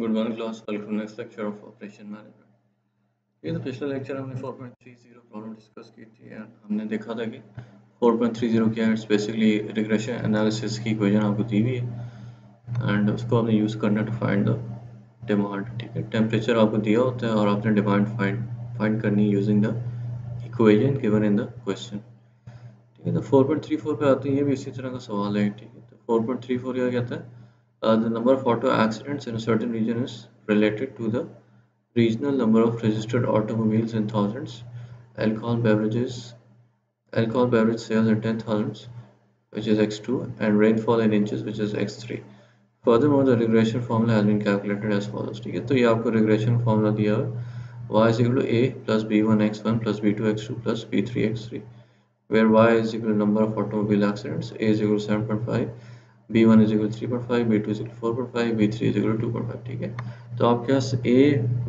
Good morning class. Welcome next lecture of operation management. ये तो पिछले लेक्चर हमने 4.30 प्रॉब्लम डिस्कस की थी एंड हमने देखा था कि 4.30 क्या है। इट्स बेसिकली रिग्रेशन एनालिसिस की इक्वेशन आपको दी हुई है एंड उसको आपने यूज़ करना टू फाइंड द डिमांड। ठीक है, टेम्परेचर आपको दिया होता है और आपने डिमांड फाइंड करनी है using the equation given in the question. ठीक है, तो 4.34 पे आते हैं। ये भी इसी तरह का सवाल है। ठीक है, तो 4.34 क्या कहता है? The number of auto accidents in a certain region is related to the regional number of registered automobiles in thousands, alcohol beverages, alcohol beverage sales in 10,000s, which is x2, and rainfall in inches, which is x3. Furthermore, the regression formula has been calculated as follows. ठीक है, तो ये आपको regression formula दिया है y is equal to a plus b1 x1 plus b2 x2 plus b3 x3, where y is equal to number of automobile accidents, a is equal to 7.5, b1 is equal to 3.5, b2 is equal to 4.5, b3 is equal to 2.5। ठीक है, तो आपके पास a,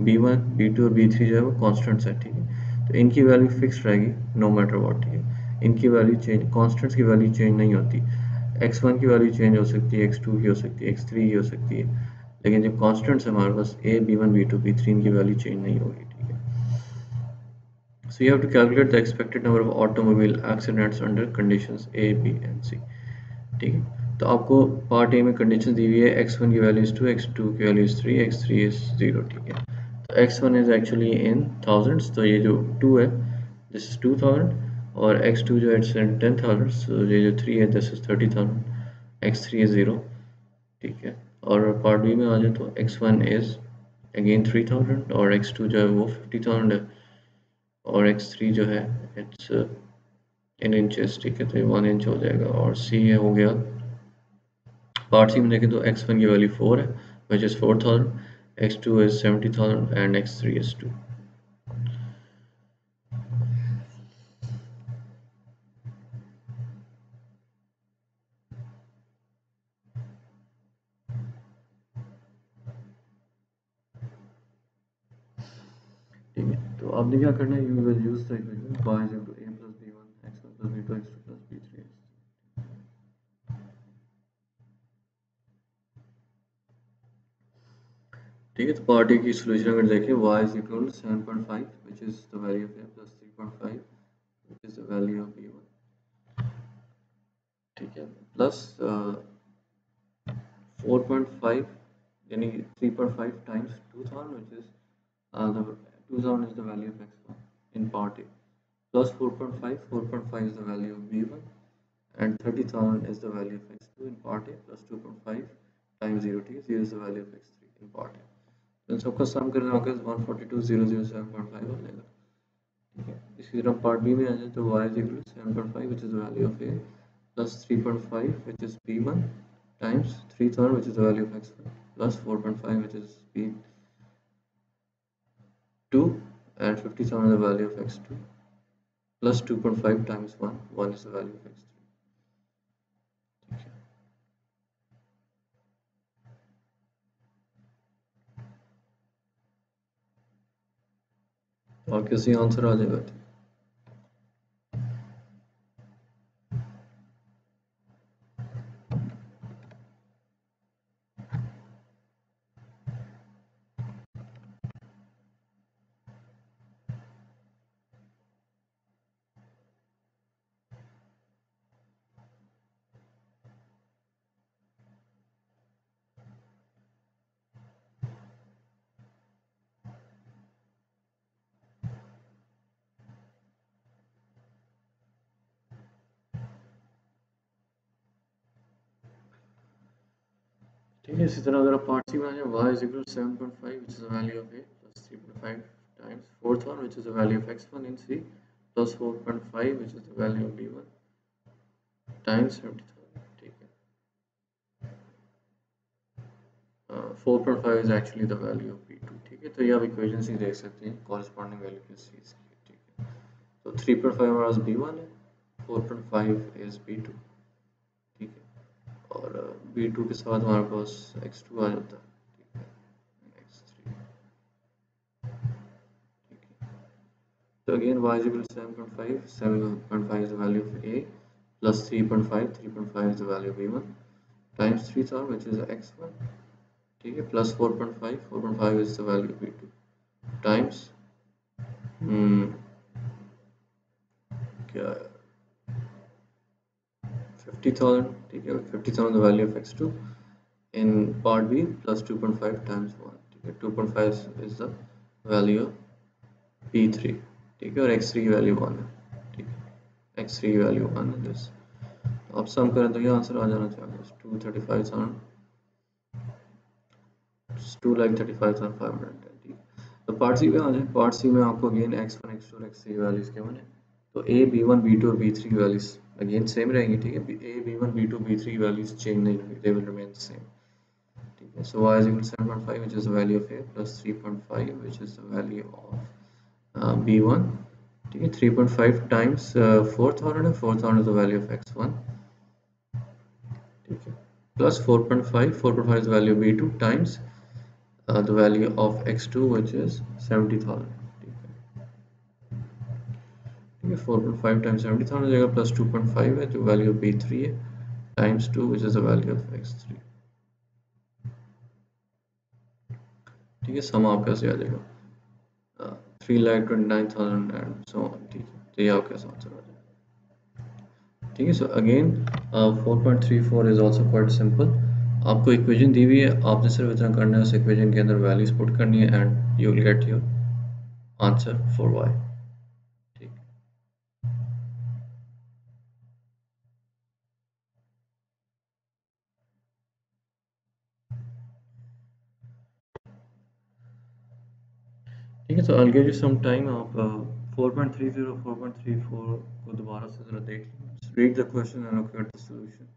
b1, b2 और b3 जो है वो constants है। ठीक है, तो इनकी वैल्यू फिक्स रहेगी नो मैटर व्हाट। ठीक है, इनकी वैल्यू चेंज, कॉन्स्टेंट्स की वैल्यू चेंज नहीं होती। x1 की वैल्यू चेंज हो सकती है, x2 की हो सकती है, x3 की हो सकती है, लेकिन जो कॉन्स्टेंट्स है हमारे पास a, b1, b2, b3, इनकी वैल्यू चेंज नहीं होगी। ठीक है, so you have to calculate the expected number of automobile accidents under conditions A, B and C। ठीक है, तो आपको पार्ट ए में कंडीशन दी हुई है x1 की वैल्यू इज 2, x2 की वैल्यू इज 3, x3 इज 0। ठीक है, तो x1 is actually in thousands, तो ये जो 2 है दिस इज 2000, और x2 जो है इट्स इन 10,000, तो ये जो 3 है दिस इज 30,000, x3 इज 0। ठीक है, और पार्ट बी में आ जाए तो x1 इज अगेन 3000 और x2 जो है वो 50,000 है और x3 जो है इट्स इन इंचेस। ठीक है, तो ये 1 इंच हो जाएगा। और सी हो गया, पार्ट सी में देखें तो x1 की वैल्यू 4 है which is 4000, x2 is 70,000 and x3 is 2। ठीक है, तो आपने क्या करना है, you will use the equation y is equal to a plus b1 x1 plus b2 x2 plus b3 x। ठीक है, तो पार्ट ए की सोल्यूशन अगर देखें y is equal to 7.5 which is the value of a plus 3.5 which is the value of b1। ठीक है, plus 4.5 यानी 3.5 times 2000 which is the 2000 is the value of x1 in part A, plus 4.5 is the value of b1 and 30,000 is the value of x2 in part A, plus 2.5 times 0 t 0 is the value of x3 in part A। तो इन सबका सम करना होगा 142,007.5 हो जाएगा। ठीक है, इसी तरह पार्ट बी में आ जाए तो y is equal to 7.5 which is the value of a plus 3.5 which is b1 times 3000 which is the value of x1 plus 4.5 which is b2 and 50,000 is the value of x2 plus 2.5 times 1 is the value of x3। ठीक है, और किसी answer आ जाएगा। ठीक है, इसी तरह अगर आप पार्ट सी में आ जाए y is equal to 7.5 which is the value of a plus 3.5 times 4,000 which is the value of x1 in C plus 4.5 which is the value of b1 times 70,000। ठीक है, 4.5 is actually the value of b2। ठीक है, तो ये आप equation से देख सकते हैं कॉरेस्पॉन्डिंग वैल्यू किस चीज़ की है। ठीक है, तो 3.5 हमारे पास b1 है, 4.5 is b2। ठीक है, और b2 के साथ हमारे पास x2 आ जाता है। ठीक है, x3। ठीक है, so again y is equal to 7.5, 7.5 is the value of a plus 3.5, 3.5 is the value of b1 times 3000 which is x1 ठीक है, plus 4.5, 4.5 is the value B2 times क्या 50,000, ठीक है, 50,000 the value of x2 in part B plus 2.5 times 1, ठीक है, 2.5 is the value of B3, ठीक है, और x3 की वैल्यू 1 है, ठीक है, x3 की वैल्यू 1 है दिस। अब सम करें तो ये आंसर आ जाना चाहिए 235,000, 2,35,510, ठीक है। तो पार्ट सी में आ जाए। पार्ट सी में आपको अगेन x1 x2 और x3 की वैल्यूज के बने, तो a b1 b2 और b3 की वैल्यूज अगेन सेम रहेंगी, ठीक है, a b1 b2 b3 की वैल्यूज चेंज नहीं होंगी, दे विल रिमेन सेम, ठीक है। सो y is equal to 7.5 which is the value of a plus 3.5 which is the value of b1, ठीक है, 3.5 times 4,000 है, 4,000 is the value of x1, ठीक है, plus 4.5, 4.5 is the value of b2 times the value of x2 which is 70,000, ठीक है, ठीक है, 4.5 times 70,000 हो जाएगा, प्लस 2.5 है जो वैल्यू ऑफ b3 है, times 2 which is the value of x3, ठीक है। सम आपका कैसे आ जाएगा 3,29,000 एंड सो ऑन, ठीक है, तो ये आपका आंसर आ जाएगा, ठीक है। So again 4.34 is also quite simple. आपको इक्वेशन दी हुई है, आपने सिर्फ इतना करना है उस इक्वेशन के अंदर वैल्यूज पुट करनी है and you will get your answer for y, ठीक। ठीक है, तो I will give you some time, आप 4.30 4.34 को दोबारा से जरा देख लीजिए, read the question and look at the solution.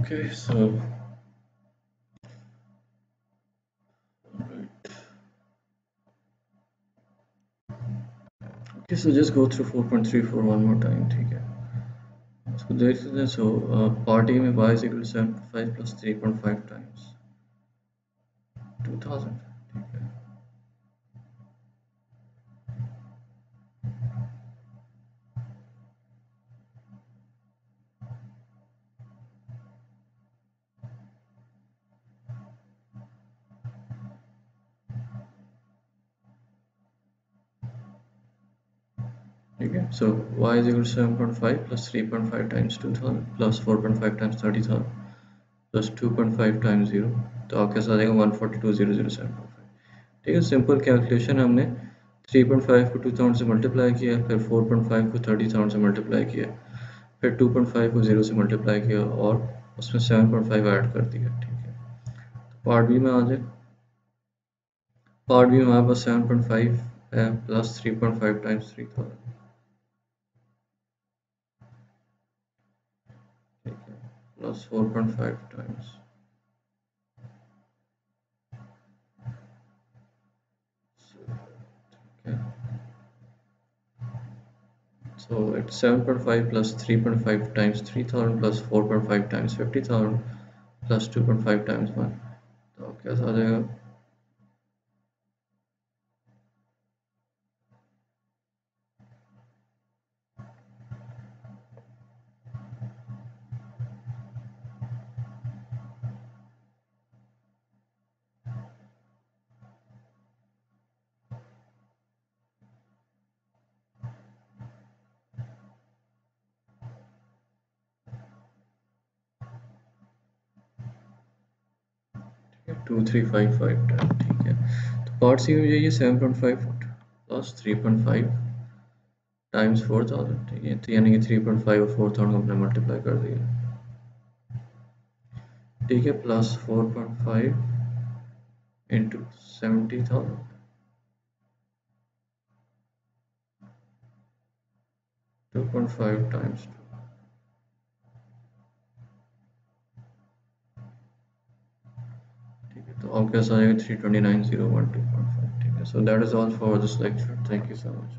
Okay, so okay, so just go through 4.34 one more time. ठीक है. So देखते हैं. So part A में y is equal to 7.5 plus 3.5 times 2000. ठीक है. ठीक है. So y is equal to 7.5 plus 3.5 times 2000 plus 4.5 times 30,000 plus 2.5 times 0. तो आपके साथ आएगा 142,007.5. ठीक है. Simple calculation. हमने 3.5 को 2000 से मल्टीप्लाई किया, फिर 4.5 को 30,000 से मल्टीप्लाई किया, फिर 2.5 को 0 से मल्टीप्लाई किया और उसमें 7.5 ऐड कर दिया. ठीक है. तो पार्ट बी में आ जाए. पार्ट बी में हमारे पास 7.5 है प्लस 3.5 टाइम्स 3000. ठीक है. Plus 4.5 times. Okay. So it's 7.5 plus 3.5 times 3000 plus 4.5 times 50,000 plus 2.5 times 1. तो कैसा आ जाएगा? ठीक है. 2355 टाइम. ठीक है. तो पार्ट सी में जाइए. 7.5 प्लस 3.5 टाइम्स 4000. ठीक है. तो यानी कि 3.5 और 4000 हमने मल्टीप्लाई कर दिया. ठीक है. Plus 4.5 into 70,000 2.5 times 2. ठीक है. तो आपके पास आएगा 329,012.5. ठीक है. So that is all for this lecture. Thank you so much.